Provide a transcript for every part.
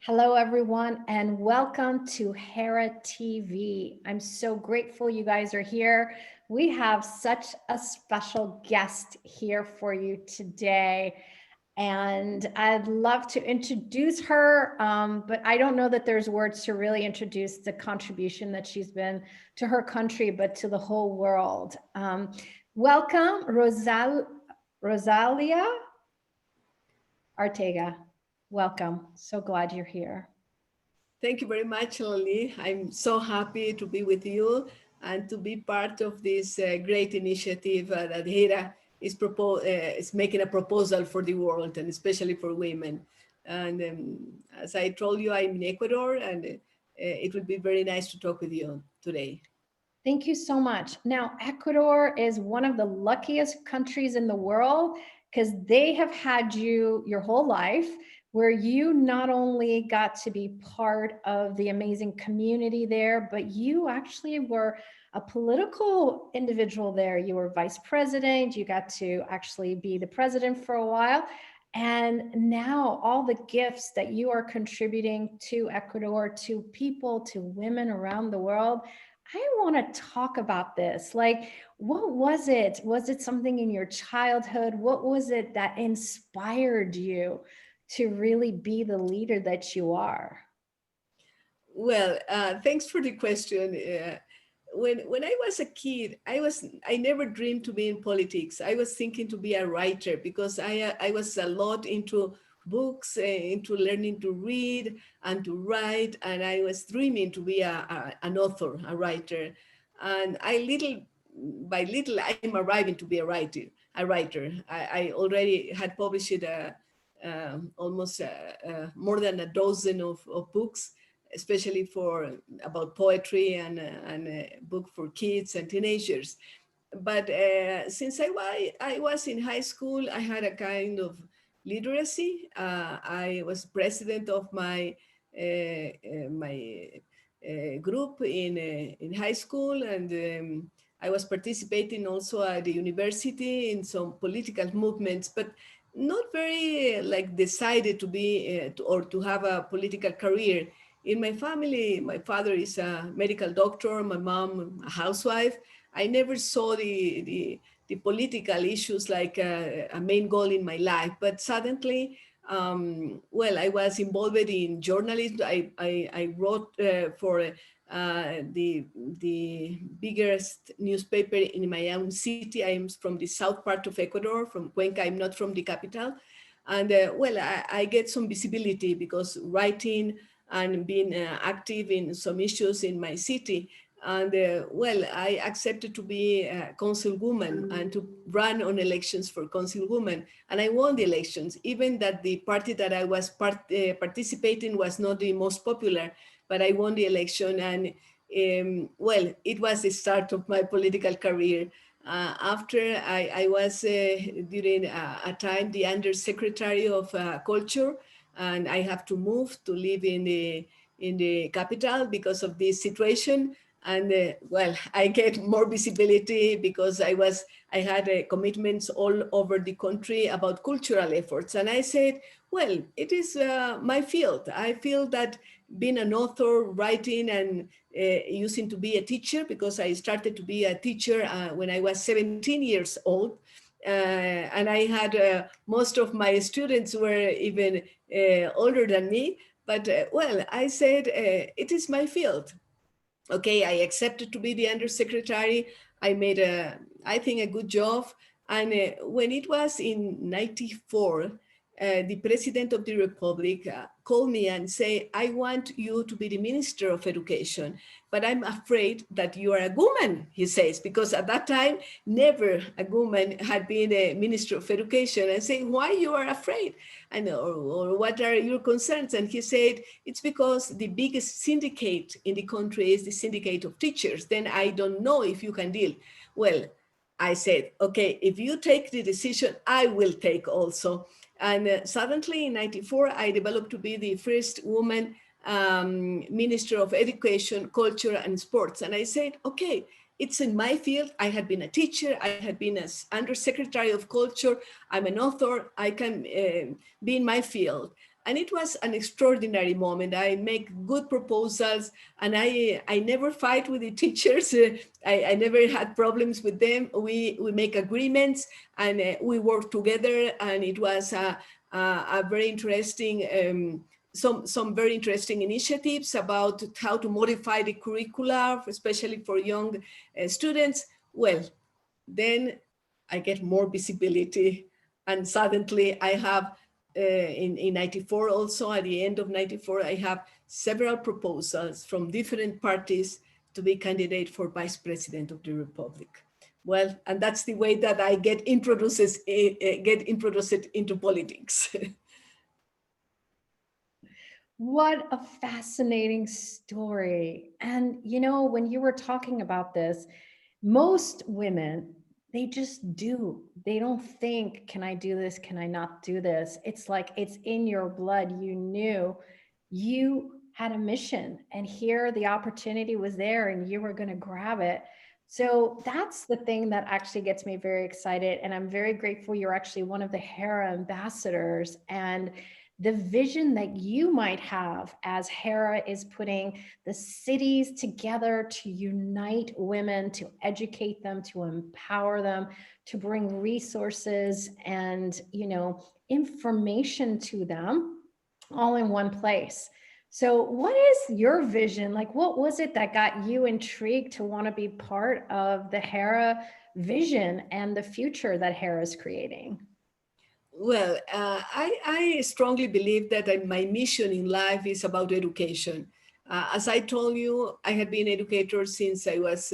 Hello, everyone, and welcome to Hera TV. I'm so grateful you guys are here. We have such a special guest here for you today, and I'd love to introduce her, but I don't know that there's words to really introduce the contribution that she's been to her country, but to the whole world. Welcome, Rosalia Arteaga. Welcome. So glad you're here. Thank you very much, Laleh. I'm so happy to be with you and to be part of this great initiative that Hera is making a proposal for the world and especially for women. And as I told you, I'm in Ecuador, and it would be very nice to talk with you today. Thank you so much. Now, Ecuador is one of the luckiest countries in the world because they have had you your whole life, where you not only got to be part of the amazing community there, but you actually were a political individual there. You were vice president, you got to actually be the president for a while. And now all the gifts that you are contributing to Ecuador, to people, to women around the world, I want to talk about this. Like, what was it? Was it something in your childhood? What was it that inspired you to really be the leader that you are? Well, thanks for the question. When I was a kid, I never dreamed to be in politics. I was thinking to be a writer because I was a lot into books, into learning to read and to write, and I was dreaming to be an author, a writer. And I little by little, I'm arriving to be a writer. I already had published almost more than a dozen of books, especially for about poetry and a book for kids and teenagers. But since I was in high school, I had a kind of literacy. I was president of my group in high school, and I was participating also at the university in some political movements, but not very like decided to be or to have a political career. In my family, my father is a medical doctor, my mom a housewife. I never saw the political issues like a main goal in my life, but suddenly, well, I was involved in journalism. I wrote for the biggest newspaper in my own city. I am from the south part of Ecuador, from Cuenca. I'm not from the capital. And well, I get some visibility because writing and being active in some issues in my city. And well, I accepted to be a councilwoman and to run on elections for councilwoman. And I won the elections, even that the party that I was participating was not the most popular, but I won the election. And well, it was the start of my political career. After I was during a time the undersecretary of culture, and I have to move to live in the capital because of this situation. And well, I get more visibility because I had commitments all over the country about cultural efforts. And I said, well, it is my field. I feel that being an author, writing, and using to be a teacher, because I started to be a teacher when I was 17 years old. And I had most of my students were even older than me. But well, I said, it is my field. Okay, I accepted to be the undersecretary. I made I think, a good job. And when it was in 94, the president of the republic called me and say, I want you to be the minister of education, but I'm afraid that you are a woman, he says, because at that time, never a woman had been a minister of education. And say, why you are afraid? And or what are your concerns? And he said, it's because the biggest syndicate in the country is the syndicate of teachers. Then I don't know if you can deal. Well, I said, okay, if you take the decision, I will take also. And suddenly in 94, I developed to be the first woman Minister of Education, Culture, and Sports. And I said, okay, it's in my field. I had been a teacher. I had been as Undersecretary of Culture. I'm an author. I can be in my field. And it was an extraordinary moment. I make good proposals, and I never fight with the teachers. I never had problems with them. We make agreements, and we work together, and it was a very interesting, some very interesting initiatives about how to modify the curricula, especially for young students. Well, then I get more visibility, and suddenly I have in 94 also, at the end of 94, I have several proposals from different parties to be candidate for Vice President of the Republic. Well, and that's the way that I get introduced into politics. What a fascinating story. And, you know, when you were talking about this, most women, they just do. They don't think, can I do this? Can I not do this? It's like it's in your blood. You knew you had a mission, and here the opportunity was there and you were going to grab it. So that's the thing that actually gets me very excited. And I'm very grateful you're actually one of the Hera ambassadors, and the vision that you might have as Hera is putting the cities together to unite women, to educate them, to empower them, to bring resources and, you know, information to them all in one place. So what is your vision? Like, what was it that got you intrigued to want to be part of the Hera vision and the future that Hera is creating? Well, I strongly believe that my mission in life is about education. As I told you, I have been an educator since I was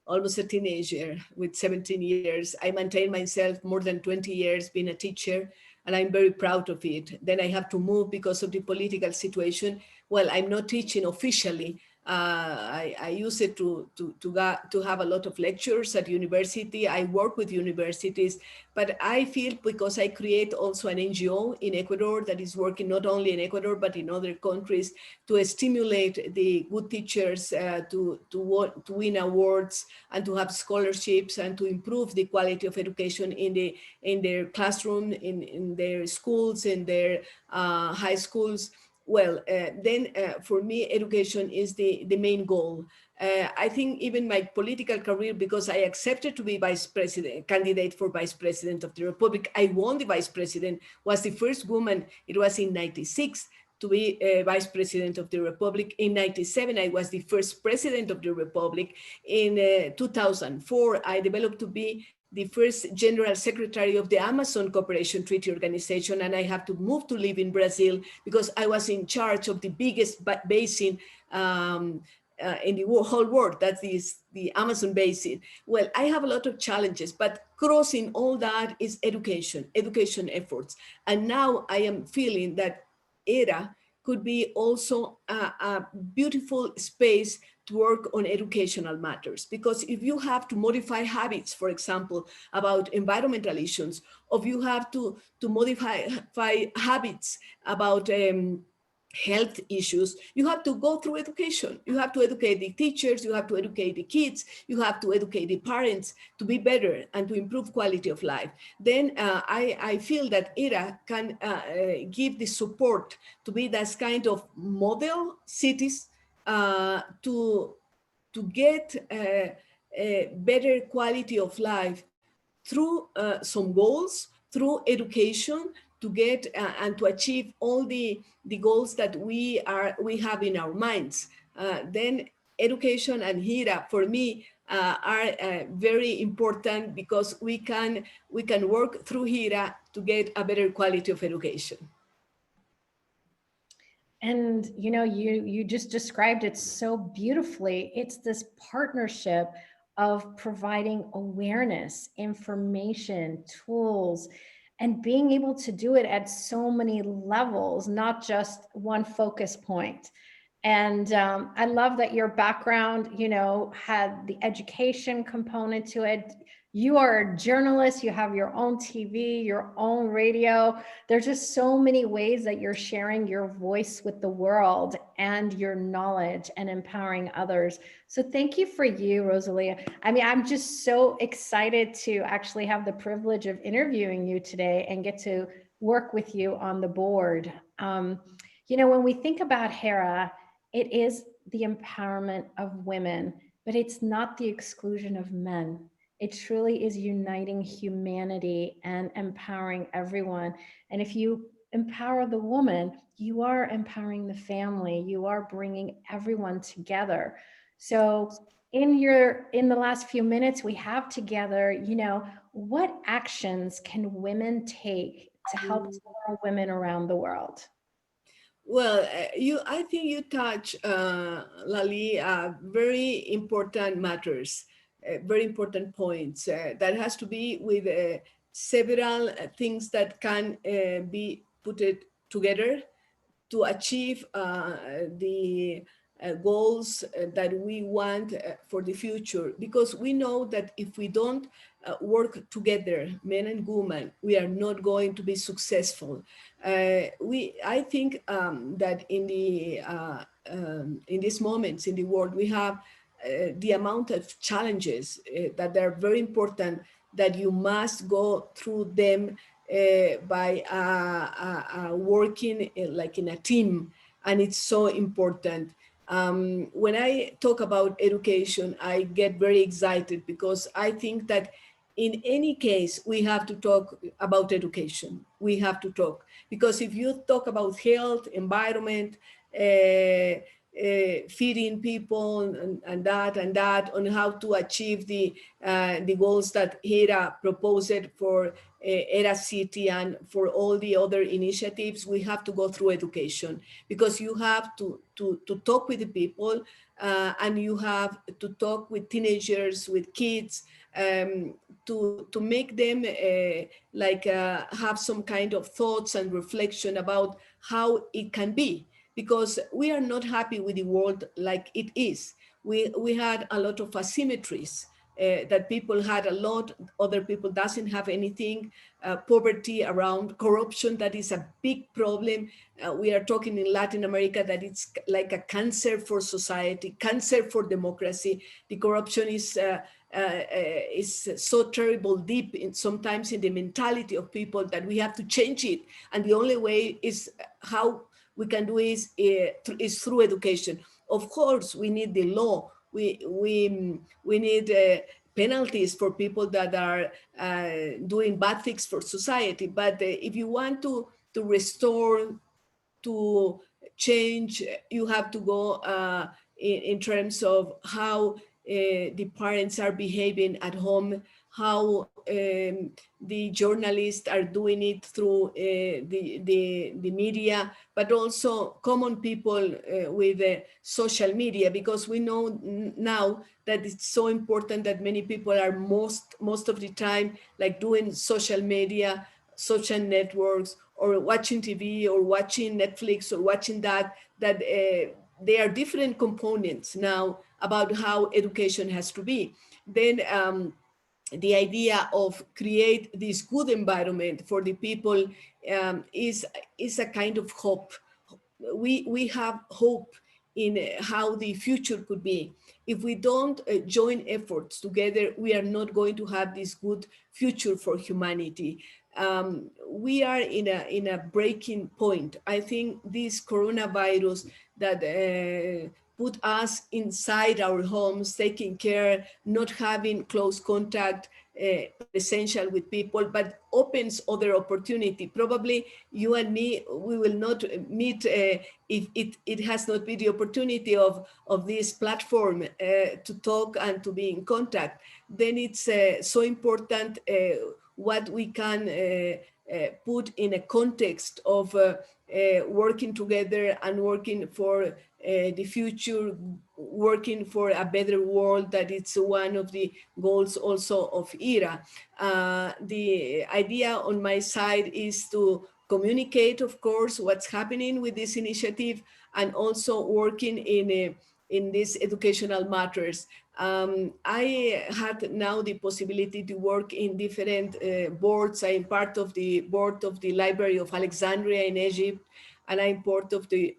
almost a teenager with 17 years. I maintained myself more than 20 years being a teacher, and I'm very proud of it. Then I have to move because of the political situation. Well, I'm not teaching officially. I use it to have a lot of lectures at university. I work with universities, but I feel because I create also an NGO in Ecuador that is working not only in Ecuador, but in other countries to stimulate the good teachers to win awards and to have scholarships and to improve the quality of education in their classroom, in their schools, in their high schools. Well, then for me, education is the main goal. I think even my political career, because I accepted to be vice president, candidate for vice president of the Republic, I won the vice president, was the first woman, it was in 96, to be vice president of the Republic. In 97, I was the first president of the Republic. In 2004, I developed to be the first general secretary of the Amazon Cooperation Treaty Organization, and I have to move to live in Brazil because I was in charge of the biggest basin in the whole world, that is the Amazon basin. Well, I have a lot of challenges, but crossing all that is education efforts. And now I am feeling that Hera could be also a beautiful space to work on educational matters. Because if you have to modify habits, for example, about environmental issues, or you have to modify habits about health issues, you have to go through education. You have to educate the teachers, you have to educate the kids, you have to educate the parents to be better and to improve quality of life. Then I feel that Hera can give the support to be this kind of model cities to get a better quality of life through some goals, through education, to get and to achieve all the goals that we have in our minds. Then education and Hera, for me, are very important because we can work through Hera to get a better quality of education. And you know, you just described it so beautifully. It's this partnership of providing awareness, information, tools, and being able to do it at so many levels, not just one focus point. And I love that your background, you know, had the education component to it. You are a journalist, you have your own TV, your own radio. There's just so many ways that you're sharing your voice with the world and your knowledge and empowering others. So thank you for you, Rosalia. I mean, I'm just so excited to actually have the privilege of interviewing you today and get to work with you on the board. You know, when we think about Hera, it is the empowerment of women, but it's not the exclusion of men. It truly is uniting humanity and empowering everyone. And if you empower the woman, you are empowering the family. You are bringing everyone together. So in the last few minutes we have together, you know, what actions can women take to help more women around the world? Well, I think you touch, Lali, very important matters, very important points. That has to be with several things that can be put it together to achieve the goals that we want for the future. Because we know that if we don't work together, men and women, we are not going to be successful. I think that in these moments in the world, we have the amount of challenges that are very important, that you must go through them by working like in a team, and it's so important. When I talk about education, I get very excited because I think that in any case, we have to talk about education. We have to talk, because if you talk about health, environment, feeding people and that on how to achieve the goals that Hera proposed for Hera City and for all the other initiatives, we have to go through education, because you have to talk with the people, and you have to talk with teenagers, with kids, to make them have some kind of thoughts and reflection about how it can be, because we are not happy with the world like it is. We had a lot of asymmetries, that people had a lot, other people doesn't have anything, poverty around, corruption, that is a big problem. We are talking in Latin America that it's like a cancer for society, cancer for democracy. The corruption is so terrible, deep sometimes in the mentality of people, that we have to change it. And the only way is how we can do is through education. Of course, we need the law. We need penalties for people that are doing bad things for society. But if you want to restore, to change, you have to go in terms of how the parents are behaving at home, how the journalists are doing it through the media, but also common people with social media, because we know now that it's so important that many people are most of the time like doing social media, social networks, or watching TV, or watching Netflix, or watching that there are different components now about how education has to be. Then the idea of create this good environment for the people is a kind of hope. We have hope in how the future could be. If we don't join efforts together, we are not going to have this good future for humanity. We are in a breaking point. I think this coronavirus that put us inside our homes, taking care, not having close contact, essential with people, but opens other opportunity. Probably you and me, we will not meet if it has not been the opportunity of this platform to talk and to be in contact. Then it's so important what we can put in a context of working together and working for the future, working for a better world, that it's one of the goals also of Hera. The idea on my side is to communicate, of course, what's happening with this initiative, and also working in these educational matters. I had now the possibility to work in different boards. I am part of the board of the Library of Alexandria in Egypt, and I'm part of the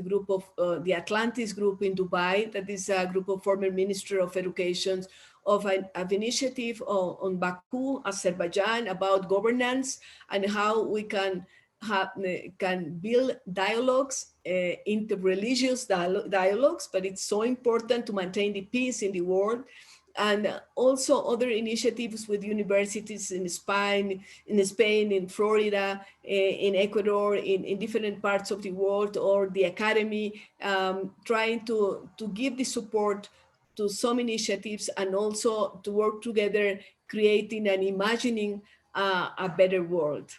group of the Atlantis group in Dubai, that is a group of former Minister of Education. of an initiative on Baku, Azerbaijan, about governance and how we can build dialogues, interreligious dialogues, but it's so important to maintain the peace in the world. And also other initiatives with universities in Spain, in Florida, in Ecuador, in different parts of the world, or the academy, trying to give the support to some initiatives and also to work together, creating and imagining a better world.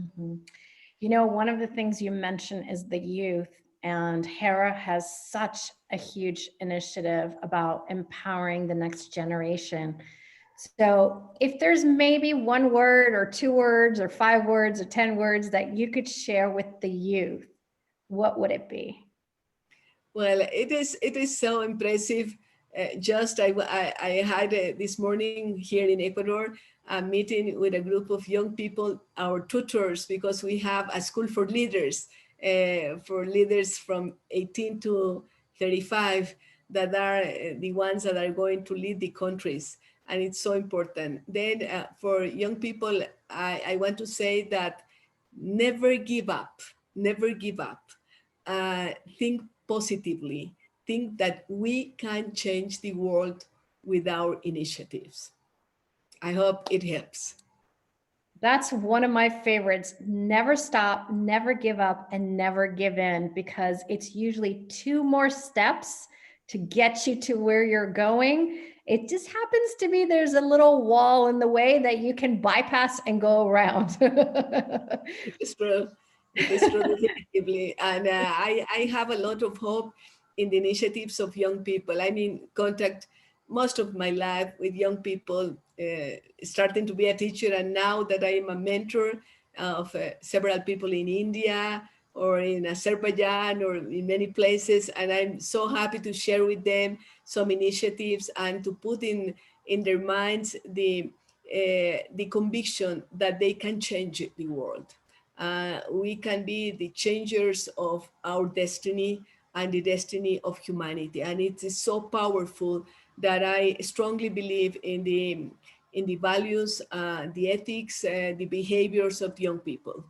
Mm-hmm. You know, one of the things you mentioned is the youth, and Hera has such a huge initiative about empowering the next generation. So if there's maybe one word or 2 words or 5 words or 10 words that you could share with the youth, what would it be? Well, it is so impressive. I had this morning here in Ecuador a meeting with a group of young people, our tutors, because we have a school for leaders from 18 to 35 that are the ones that are going to lead the countries. And it's so important. Then for young people, I want to say that never give up, never give up. Think positively, think that we can change the world with our initiatives. I hope it helps. That's one of my favorites. Never stop, never give up, and never give in, because it's usually 2 more steps to get you to where you're going. It just happens to be there's a little wall in the way that you can bypass and go around. It is true. It is true, definitively. And I have a lot of hope in the initiatives of young people. I mean, contact most of my life with young people, starting to be a teacher. And now that I am a mentor of several people in India or in Azerbaijan or in many places. And I'm so happy to share with them some initiatives and to put in their minds the conviction that they can change the world. We can be the changers of our destiny and the destiny of humanity. And it is so powerful that I strongly believe in the values, the ethics, the behaviors of young people.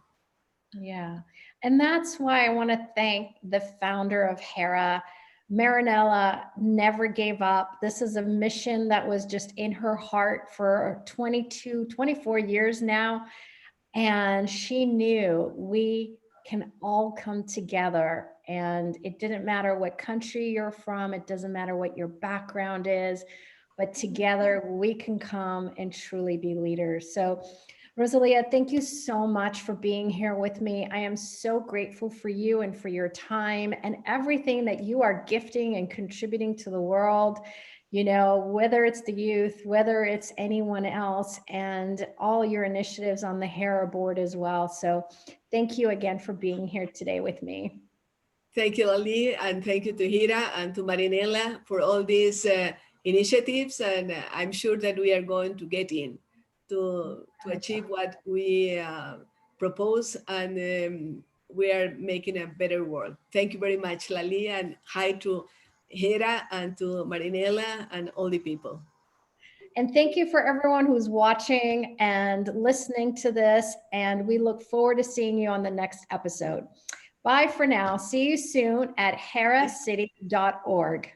Yeah. And that's why I want to thank the founder of Hera. Marinella never gave up. This is a mission that was just in her heart for 22, 24 years now. And she knew we can all come together. And it didn't matter what country you're from, it doesn't matter what your background is, but together we can come and truly be leaders. So Rosalia, thank you so much for being here with me. I am so grateful for you and for your time and everything that you are gifting and contributing to the world, you know, whether it's the youth, whether it's anyone else, and all your initiatives on the Hera board as well. So thank you again for being here today with me. Thank you, Laleh, and thank you to Hera and to Marinella for all these initiatives. And I'm sure that we are going to get in to achieve what we propose, and we are making a better world. Thank you very much, Laleh, and hi to Hera and to Marinella and all the people. And thank you for everyone who's watching and listening to this. And we look forward to seeing you on the next episode. Bye for now. See you soon at heracity.org.